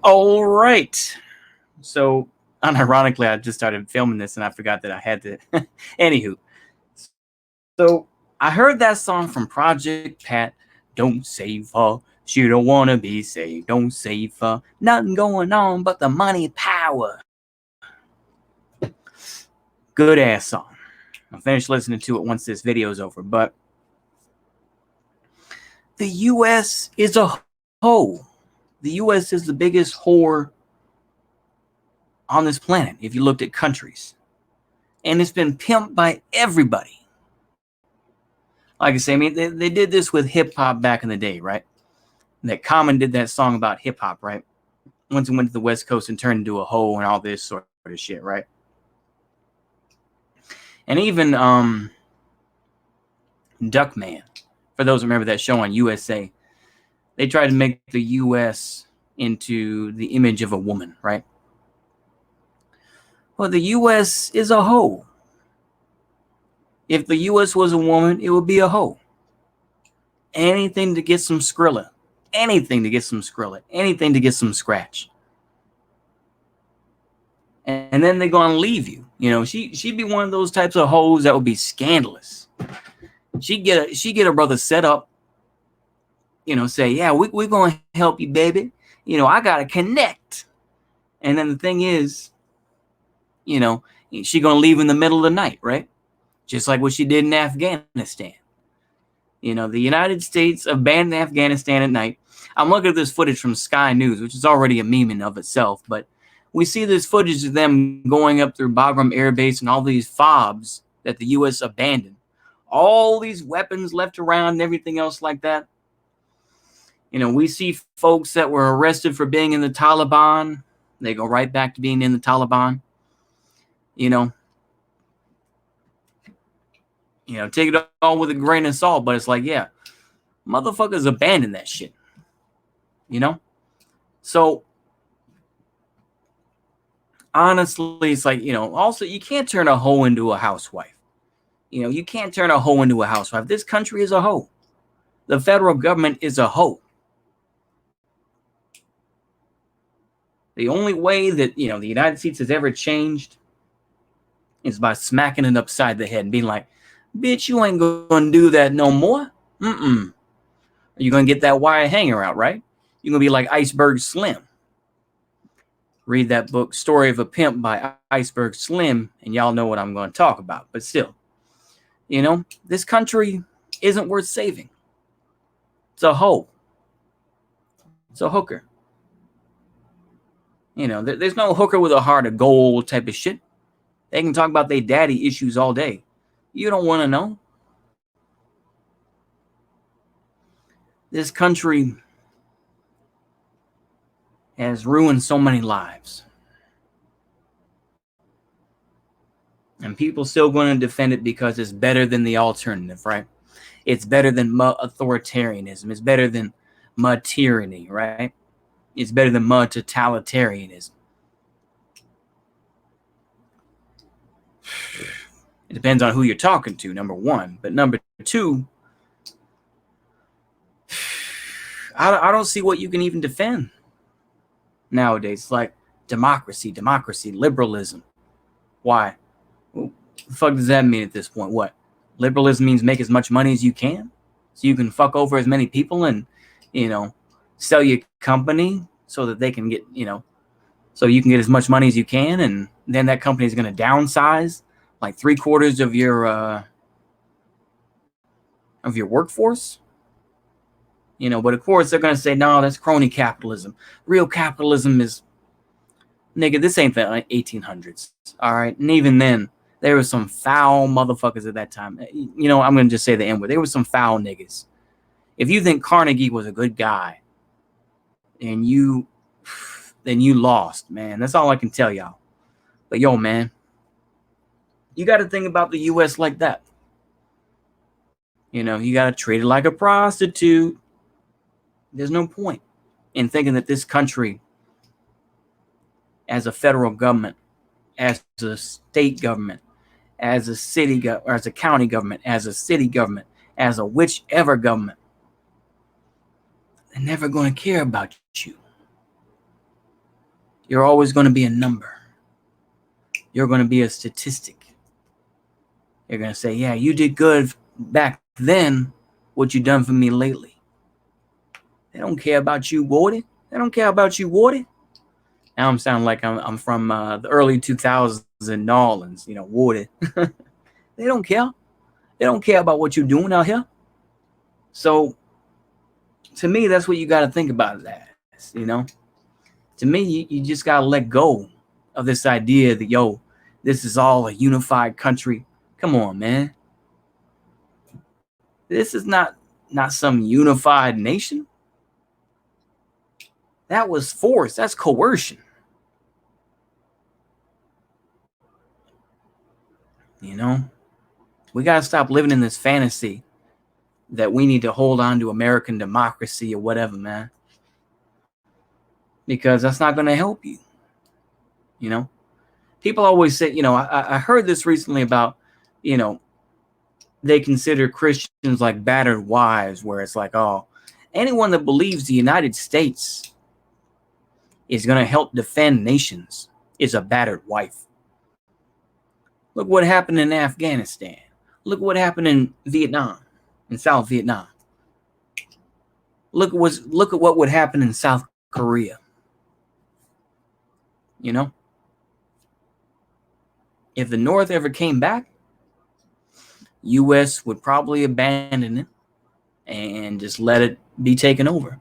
All right. So, unironically, I just started filming this and I forgot that I had to. Anywho, so I heard that song from Project Pat. Don't save her. She don't want to be saved. Don't save her. Nothing going on but the money power. Good ass song. I'll finish listening to it once this video is over. But the U.S. is a hoe. The U.S. is the biggest whore on this planet if you looked at countries. And it's been pimped by everybody. Like I say, I mean, they did this with hip-hop back in the day, right? That Common did that song about hip-hop, right? Once it went to the West Coast and turned into a hoe and all this sort of shit, right? And even Duckman, for those who remember that show on USA, they tried to make the U.S. into the image of a woman, right? Well, the U.S. is a hoe. If the U.S. was a woman, it would be a hoe. Anything to get some Skrilla. Anything to get some Skrilla. Anything to get some scratch. And then they're going to leave you. You know, she'd be one of those types of hoes that would be scandalous. She'd get her brother set up. You know, say, yeah, we're going to help you, baby. You know, I got to connect. And then the thing is, you know, she going to leave in the middle of the night, right? Just like what she did in Afghanistan. You know, the United States abandoned Afghanistan at night. I'm looking at this footage from Sky News, which is already a meme in of itself, but we see this footage of them going up through Bagram Air Base and all these FOBs that the U.S. abandoned. All these weapons left around and everything else like that. You know, we see folks that were arrested for being in the Taliban. They go right back to being in the Taliban. You know, take it all with a grain of salt, but it's like, yeah, motherfuckers abandoned that shit. You know? So, honestly, it's like, you know, also, you can't turn a hoe into a housewife. You know, you can't turn a hoe into a housewife. This country is a hoe. The federal government is a hoe. The only way that, you know, the United States has ever changed is by smacking it upside the head and being like, bitch, you ain't going to do that no more. You're going to get that wire hanger out, right? You're going to be like Iceberg Slim. Read that book, Story of a Pimp by Iceberg Slim, and y'all know what I'm going to talk about. But still, you know, this country isn't worth saving. It's a hoe. It's a hooker. You know, there's no hooker with a heart of gold type of shit. They can talk about their daddy issues all day. You don't want to know. This country has ruined so many lives. And people still going to defend it because it's better than the alternative, right? It's better than authoritarianism. It's better than tyranny, right? It's better than totalitarianism. It depends on who you're talking to, number one. But number two, I don't see what you can even defend nowadays. It's like democracy, liberalism. Why? What the fuck does that mean at this point? What? Liberalism means make as much money as you can so you can fuck over as many people and, you know, sell your company so that they can get, you know, so you can get as much money as you can, and then that company is going to downsize like 3/4 of your workforce. You know, but of course they're going to say, no, that's crony capitalism. Real capitalism is, nigga, this ain't the 1800s. All right. And even then, there were some foul motherfuckers at that time. You know, I'm going to just say the N word. There were some foul niggas. If you think Carnegie was a good guy and then you lost, man. That's all I can tell y'all. But yo, man, you got to think about the U.S. like that. You know, you got to treat it like a prostitute. There's no point in thinking that this country, as a federal government, as a state government, as a city or as a county government, as a city government, as a whichever government, they're never going to care about you. You're always going to be a number. You're going to be a statistic. You're going to say, yeah, you did good back then. What you done for me lately? They don't care about you, Woody. They don't care about you, Woody. Now I'm sounding like I'm from the early 2000s in New Orleans, Woody. They don't care. They don't care about what you're doing out here. So, to me, that's what you got to think about it as, To me, you just got to let go of this idea that, this is all a unified country. Come on, man. This is not some unified nation. That was force. That's coercion. We got to stop living in this fantasy that we need to hold on to American democracy or whatever, man. Because that's not going to help you. People always say, I heard this recently about, they consider Christians like battered wives, where it's like, oh, anyone that believes the United States is going to help defend nations is a battered wife. Look what happened in Afghanistan. Look what happened in Vietnam, in South Vietnam. Look at what would happen in South Korea. If the North ever came back, U.S. would probably abandon it and just let it be taken over.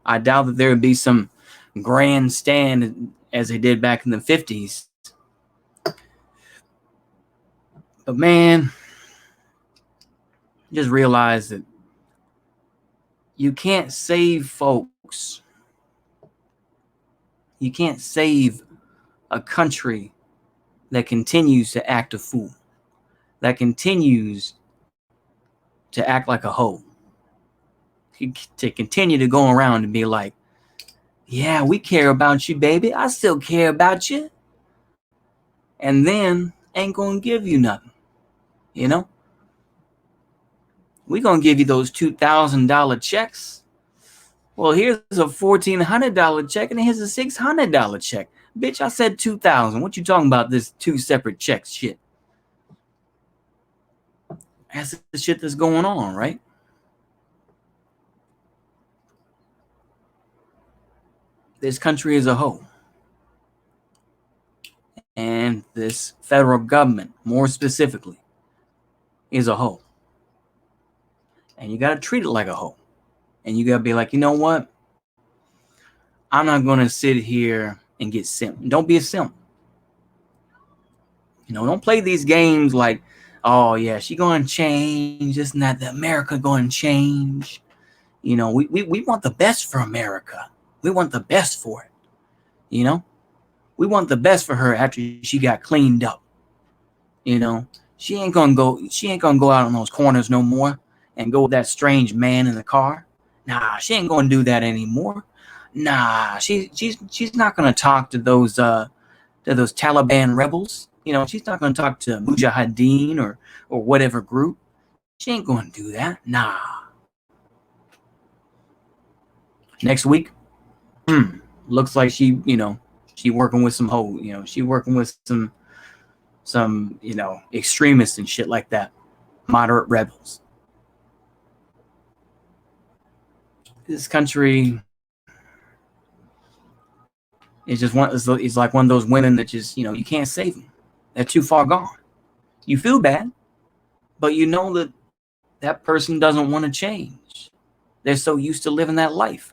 I doubt that there would be some grand stand as they did back in the 50s. But man, just realize that you can't save folks. You can't save a country that continues to act a fool, that continues to act like a hoe, to continue to go around and be like, yeah, we care about you, baby. I still care about you. And then ain't going to give you nothing. We going to give you those $2,000 checks. Well, here's a $1,400 check and here's a $600 check. Bitch, I said 2,000. What you talking about, this two separate checks shit? That's the shit that's going on, right? This country is a hoe. And this federal government, more specifically, is a hoe. And you got to treat it like a hoe. And you got to be like, you know what? I'm not going to sit here and get simp. Don't be a simp. Don't play these games like, oh, yeah, she going to change. This and that. The America going to change. We want the best for America. We want the best for it. We want the best for her after she got cleaned up. She ain't gonna go out on those corners no more and go with that strange man in the car. Nah, she ain't gonna do that anymore. Nah, she's not gonna talk to those Taliban rebels. She's not gonna talk to Mujahideen or whatever group. She ain't gonna do that. Nah. Next week, looks like she working with some hoe. She working with some extremists and shit like that, moderate rebels. This country is just it's like one of those women that just you can't save them. They're too far gone. You feel bad, but you know that person doesn't want to change. They're so used to living that life.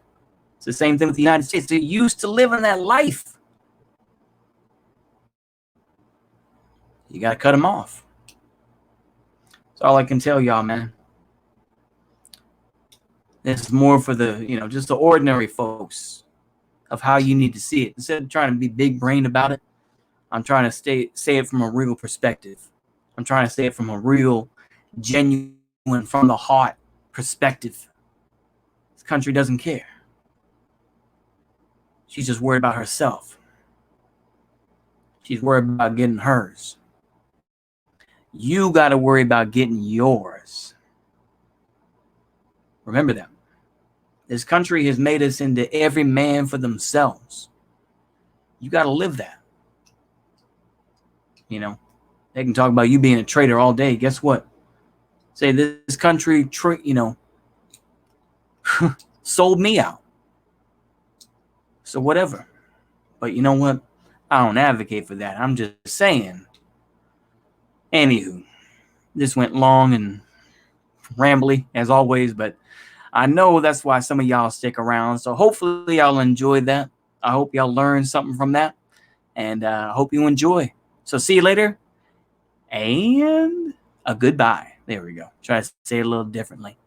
It's the same thing with the United States. They're used to living that life. You got to cut them off. That's all I can tell y'all, man. This is more for the, just the ordinary folks of how you need to see it. Instead of trying to be big brained about it, I'm trying to say it from a real perspective. I'm trying to say it from a real, genuine, from the heart perspective. This country doesn't care. She's just worried about herself. She's worried about getting hers. You got to worry about getting yours. Remember that. This country has made us into every man for themselves. You got to live that. You know, they can talk about you being a traitor all day. Guess what? Say this country, sold me out. So whatever. But you know what? I don't advocate for that. I'm just saying. Anywho, this went long and rambly as always, but I know that's why some of y'all stick around. So hopefully y'all enjoyed that. I hope y'all learned something from that. And I hope you enjoy. So see you later. And a goodbye. There we go. Try to say it a little differently.